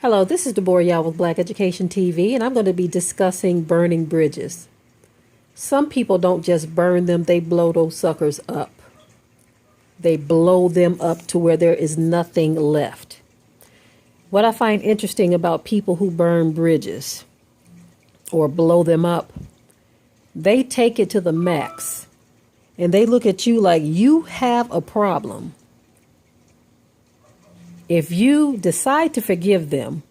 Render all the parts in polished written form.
Hello, this is Deborah Yao with Black Education TV, and I'm going to be discussing burning bridges. Some people don't just burn them, they blow those suckers up. They blow them up to where there is nothing left. What I find interesting about people who burn bridges or blow them up, they take it to the max and they look at you like you have a problem. If you decide to forgive them,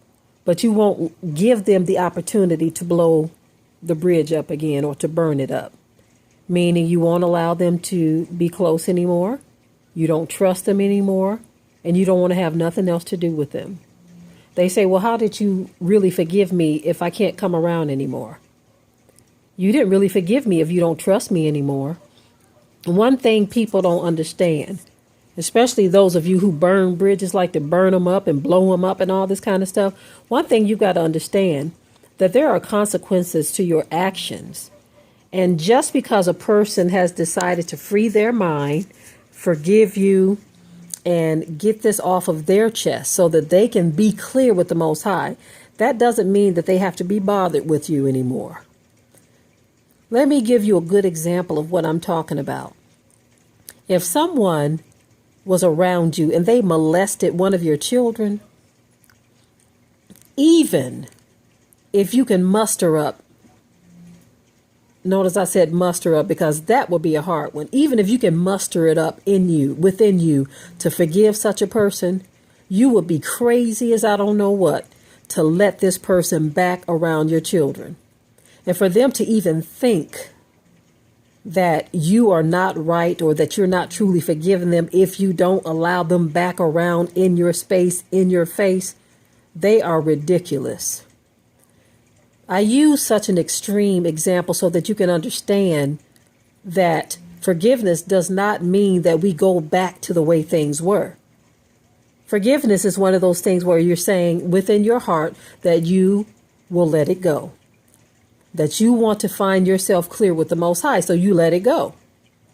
but you won't give them the opportunity to blow the bridge up again or to burn it up, meaning you won't allow them to be close anymore, you don't trust them anymore, and you don't want to have nothing else to do with them. They say, well, how did you really forgive me if I can't come around anymore? You didn't really forgive me if you don't trust me anymore. One thing people don't understand, especially those of you who burn bridges, like to burn them up and blow them up and all this kind of stuff. One thing you've got to understand, that there are consequences to your actions. And just because a person has decided to free their mind, forgive you, and get this off of their chest so that they can be clear with the Most High, that doesn't mean that they have to be bothered with you anymore. Let me give you a good example of what I'm talking about. If someone was around you and they molested one of your children, even if you can muster up, notice I said muster up because that would be a hard one. Even if you can muster it up in you, within you, to forgive such a person, you would be crazy as I don't know what to let this person back around your children. And for them to even think that you are not right or that you're not truly forgiving them if you don't allow them back around in your space, in your face, they are ridiculous. I use such an extreme example so that you can understand that forgiveness does not mean that we go back to the way things were. Forgiveness is one of those things where you're saying within your heart that you will let it go, that you want to find yourself clear with the Most High, so you let it go,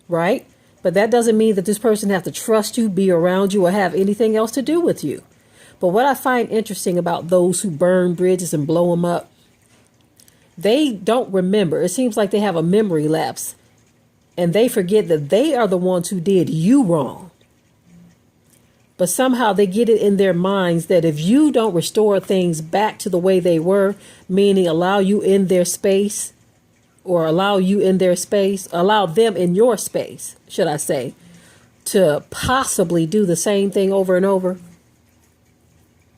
right? But that doesn't mean that this person has to trust you, be around you, or have anything else to do with you. But what I find interesting about those who burn bridges and blow them up, they don't remember. It seems like they have a memory lapse, and they forget that they are the ones who did you wrong. But somehow they get it in their minds that if you don't restore things back to the way they were, meaning allow you in their space, or allow them in your space, should I say, to possibly do the same thing over and over,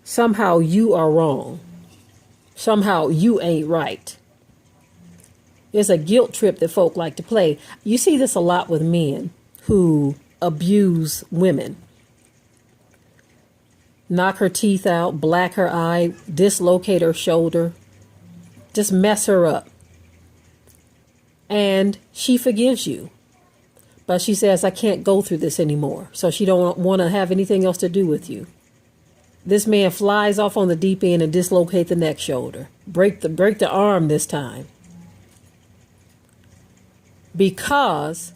somehow you are wrong. Somehow you ain't right. There's a guilt trip that folk like to play. You see this a lot with men who abuse women. Knock her teeth out, black her eye, dislocate her shoulder, just mess her up. And she forgives you. But she says, I can't go through this anymore. So she don't want to have anything else to do with you. This man flies off on the deep end and dislocate the next shoulder. Break the arm this time. Because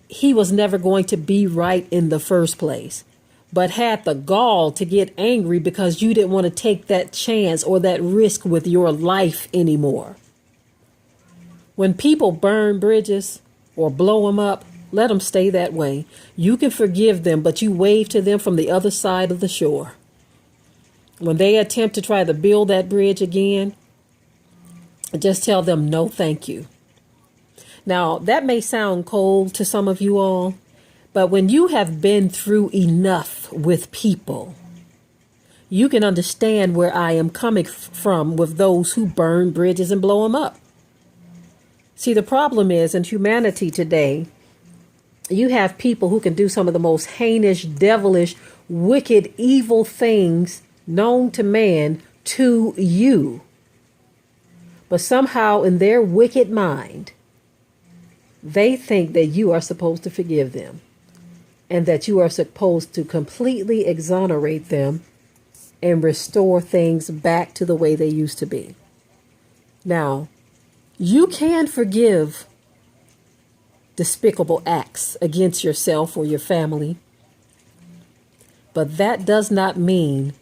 he was never going to be right in the first place, but had the gall to get angry because you didn't want to take that chance or that risk with your life anymore. When people burn bridges or blow them up, let them stay that way. You can forgive them, but you wave to them from the other side of the shore. When they attempt to try to build that bridge again, just tell them no, thank you. Now, that may sound cold to some of you all, but when you have been through enough with people, you can understand where I am coming from with those who burn bridges and blow them up. See, the problem is in humanity today, you have people who can do some of the most heinous, devilish, wicked, evil things known to man to you. But somehow in their wicked mind, they think that you are supposed to forgive them and that you are supposed to completely exonerate them and restore things back to the way they used to be. Now, you can forgive despicable acts against yourself or your family, but that does not mean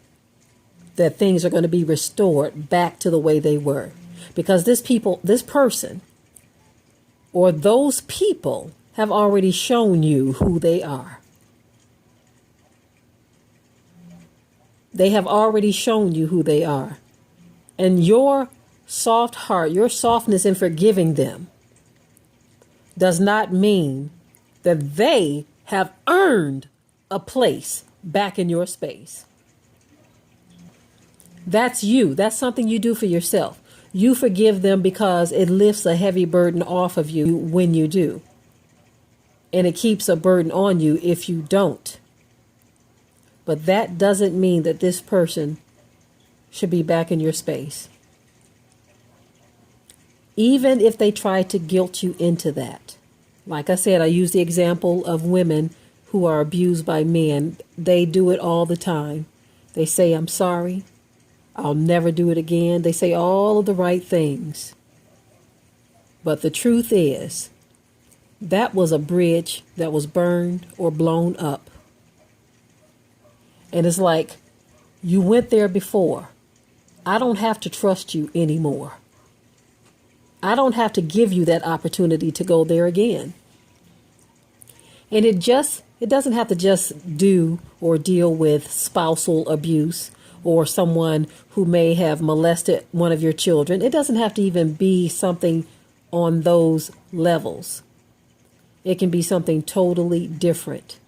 that things are going to be restored back to the way they were. Because this person, or those people have already shown you who they are. They have already shown you who they are. And your soft heart, your softness in forgiving them does not mean that they have earned a place back in your space. That's you. That's something you do for yourself. You forgive them because it lifts a heavy burden off of you when you do. And it keeps a burden on you if you don't. But that doesn't mean that this person should be back in your space. Even if they try to guilt you into that. Like I said, I use the example of women who are abused by men. They do it all the time. They say, "I'm sorry. I'll never do it again." They say all of the right things. But the truth is, that was a bridge that was burned or blown up. And it's like, you went there before. I don't have to trust you anymore. I don't have to give you that opportunity to go there again. And it doesn't have to just do or deal with spousal abuse or someone who may have molested one of your children. It doesn't have to even be something on those levels. It can be something totally different.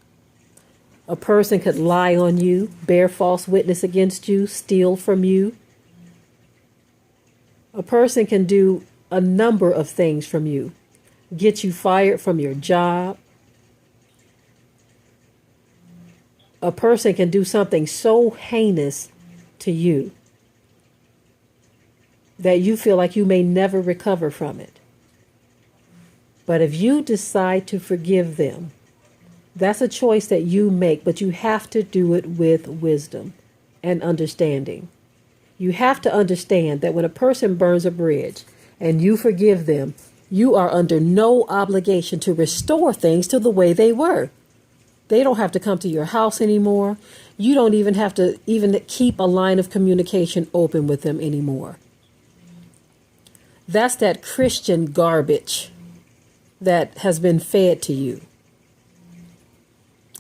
A person could lie on you, bear false witness against you, steal from you. A person can do a number of things from you, get you fired from your job. A person can do something so heinous to you that you feel like you may never recover from it. But if you decide to forgive them, that's a choice that you make, but you have to do it with wisdom and understanding. You have to understand that when a person burns a bridge and you forgive them, you are under no obligation to restore things to the way they were. They don't have to come to your house anymore. You don't even have to even keep a line of communication open with them anymore. That's that Christian garbage that has been fed to you.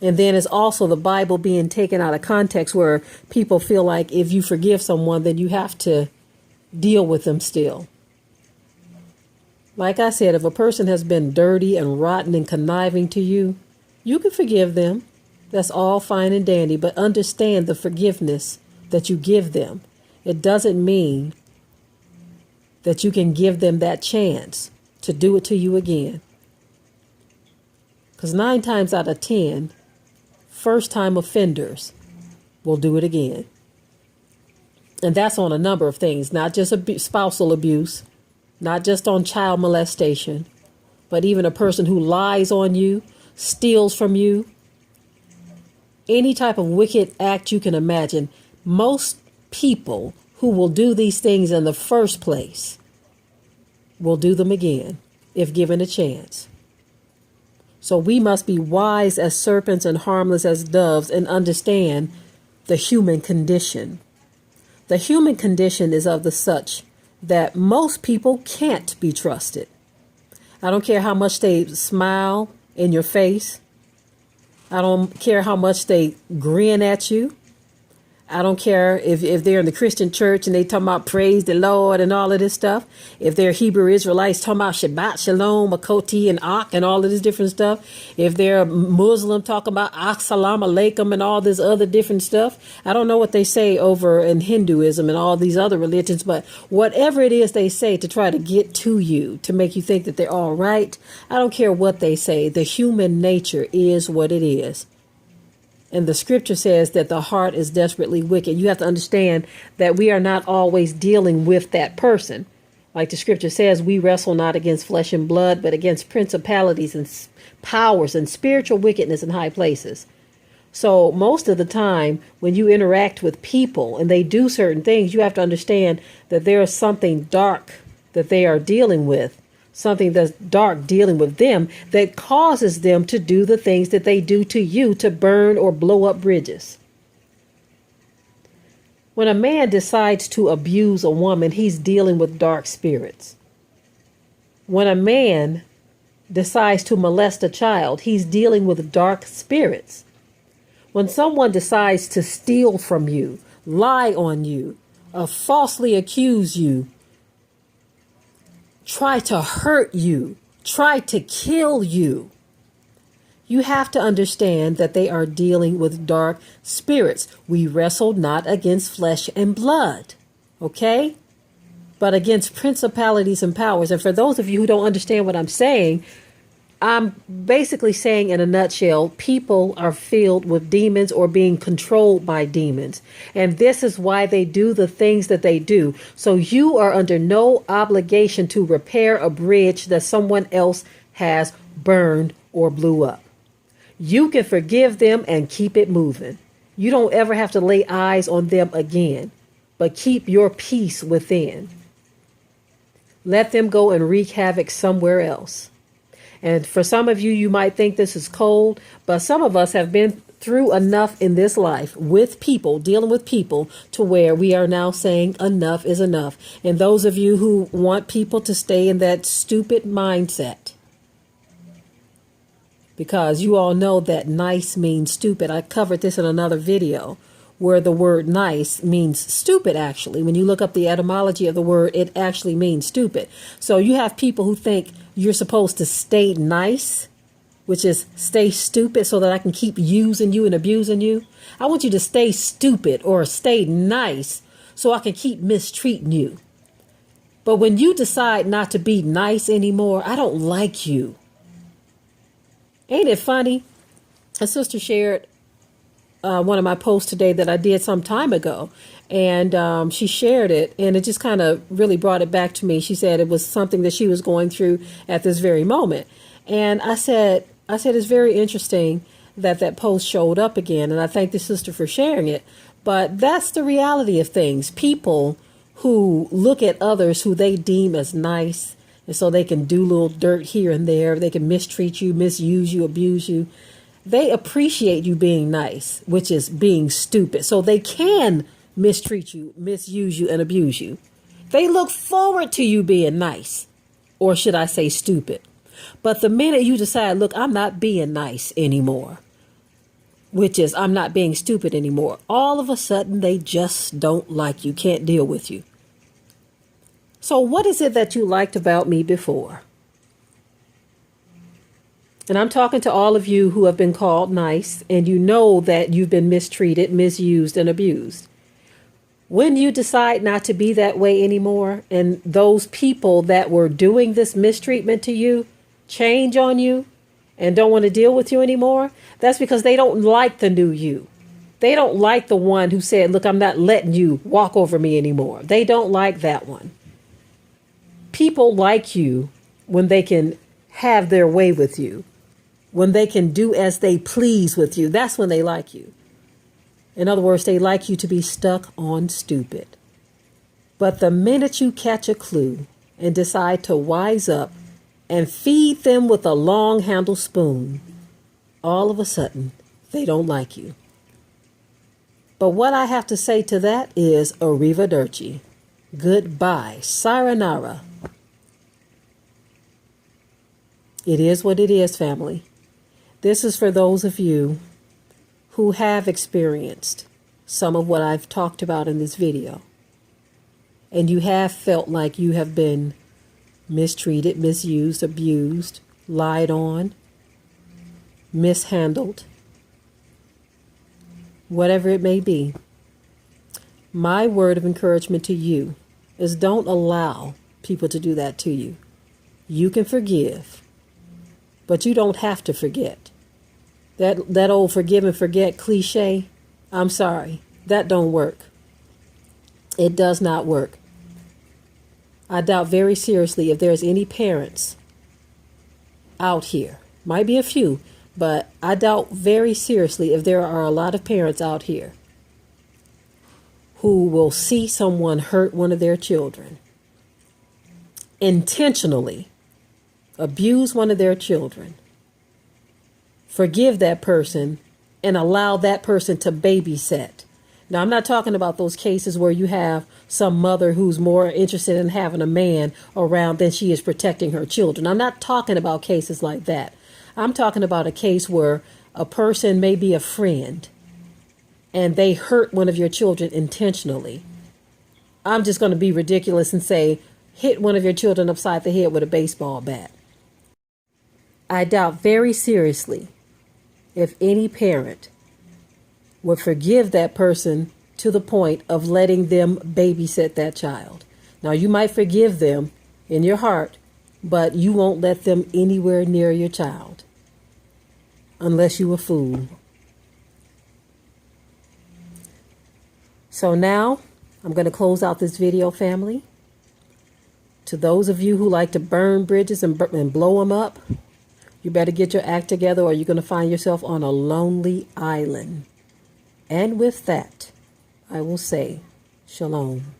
And then it's also the Bible being taken out of context where people feel like if you forgive someone, then you have to deal with them still. Like I said, if a person has been dirty and rotten and conniving to you, you can forgive them. That's all fine and dandy, but understand the forgiveness that you give them. It doesn't mean that you can give them that chance to do it to you again. Because 9 times out of 10, first-time offenders will do it again. And that's on a number of things, not just spousal abuse, not just on child molestation, but even a person who lies on you, steals from you, any type of wicked act you can imagine. Most people who will do these things in the first place will do them again if given a chance. So we must be wise as serpents and harmless as doves and understand the human condition. The human condition is of the such that most people can't be trusted. I don't care how much they smile in your face. I don't care how much they grin at you. I don't care if they're in the Christian church and they talking about praise the Lord and all of this stuff. If they're Hebrew Israelites talking about Shabbat Shalom, Makoti and Ak and all of this different stuff. If they're Muslim talking about Assalamu Alaikum and all this other different stuff. I don't know what they say over in Hinduism and all these other religions, but whatever it is they say to try to get to you, to make you think that they're all right. I don't care what they say. The human nature is what it is. And the scripture says that the heart is desperately wicked. You have to understand that we are not always dealing with that person. Like the scripture says, we wrestle not against flesh and blood, but against principalities and powers and spiritual wickedness in high places. So most of the time when you interact with people and they do certain things, you have to understand that there is something dark that they are dealing with. Something that's dark dealing with them that causes them to do the things that they do to you, to burn or blow up bridges. When a man decides to abuse a woman, he's dealing with dark spirits. When a man decides to molest a child, he's dealing with dark spirits. When someone decides to steal from you, lie on you, falsely accuse you, try to hurt you, try to kill you, you have to understand that they are dealing with dark spirits. We wrestle not against flesh and blood, okay? But against principalities and powers. And for those of you who don't understand what I'm saying, I'm basically saying in a nutshell, people are filled with demons or being controlled by demons. And this is why they do the things that they do. So you are under no obligation to repair a bridge that someone else has burned or blew up. You can forgive them and keep it moving. You don't ever have to lay eyes on them again, but keep your peace within. Let them go and wreak havoc somewhere else. And for some of you, you might think this is cold, but some of us have been through enough in this life with people, dealing with people, to where we are now saying enough is enough. And those of you who want people to stay in that stupid mindset, because you all know that nice means stupid. I covered this in another video where the word nice means stupid, actually. When you look up the etymology of the word, it actually means stupid. So you have people who think you're supposed to stay nice, which is stay stupid so that I can keep using you and abusing you. I want you to stay stupid or stay nice so I can keep mistreating you. But when you decide not to be nice anymore, I don't like you. Ain't it funny? A sister shared one of my posts today that I did some time ago, and she shared it, and it just kind of really brought it back to me. She said it was something that she was going through at this very moment. And I said it's very interesting that that post showed up again, and I thank the sister for sharing it. But that's the reality of things. People who look at others who they deem as nice, and so they can do little dirt here and there. They can mistreat you, misuse you, abuse you. They appreciate you being nice, which is being stupid. So they can mistreat you, misuse you, and abuse you. They look forward to you being nice, or should I say stupid. But the minute you decide, look, I'm not being nice anymore, which is I'm not being stupid anymore, all of a sudden they just don't like you, can't deal with you. So what is it that you liked about me before? And I'm talking to all of you who have been called nice, and you know that you've been mistreated, misused, and abused. When you decide not to be that way anymore, and those people that were doing this mistreatment to you change on you and don't want to deal with you anymore, that's because they don't like the new you. They don't like the one who said, look, I'm not letting you walk over me anymore. They don't like that one. People like you when they can have their way with you, when they can do as they please with you. That's when they like you. In other words, they like you to be stuck on stupid. But the minute you catch a clue and decide to wise up and feed them with a long handled spoon, all of a sudden, they don't like you. But what I have to say to that is arrivederci. Goodbye. Sayonara. It is what it is, family. This is for those of you who have experienced some of what I've talked about in this video. And you have felt like you have been mistreated, misused, abused, lied on, mishandled, whatever it may be. My word of encouragement to you is don't allow people to do that to you. You can forgive, but you don't have to forget. That old forgive and forget cliche, I'm sorry, that don't work. It does not work. I doubt very seriously if there's any parents out here, might be a few, but I doubt very seriously if there are a lot of parents out here who will see someone hurt one of their children, intentionally abuse one of their children, forgive that person, and allow that person to babysit Now, I'm not talking about those cases where you have some mother who's more interested in having a man around than she is protecting her children. I'm not talking about cases like that. I'm talking about a case where a person may be a friend and they hurt one of your children intentionally. I'm just going to be ridiculous and say, hit one of your children upside the head with a baseball bat. I doubt very seriously if any parent would forgive that person to the point of letting them babysit that child. Now, you might forgive them in your heart, but you won't let them anywhere near your child unless you a fool. So now I'm going to close out this video, family. To those of you who like to burn bridges and blow them up, you better get your act together or you're going to find yourself on a lonely island. And with that, I will say, shalom.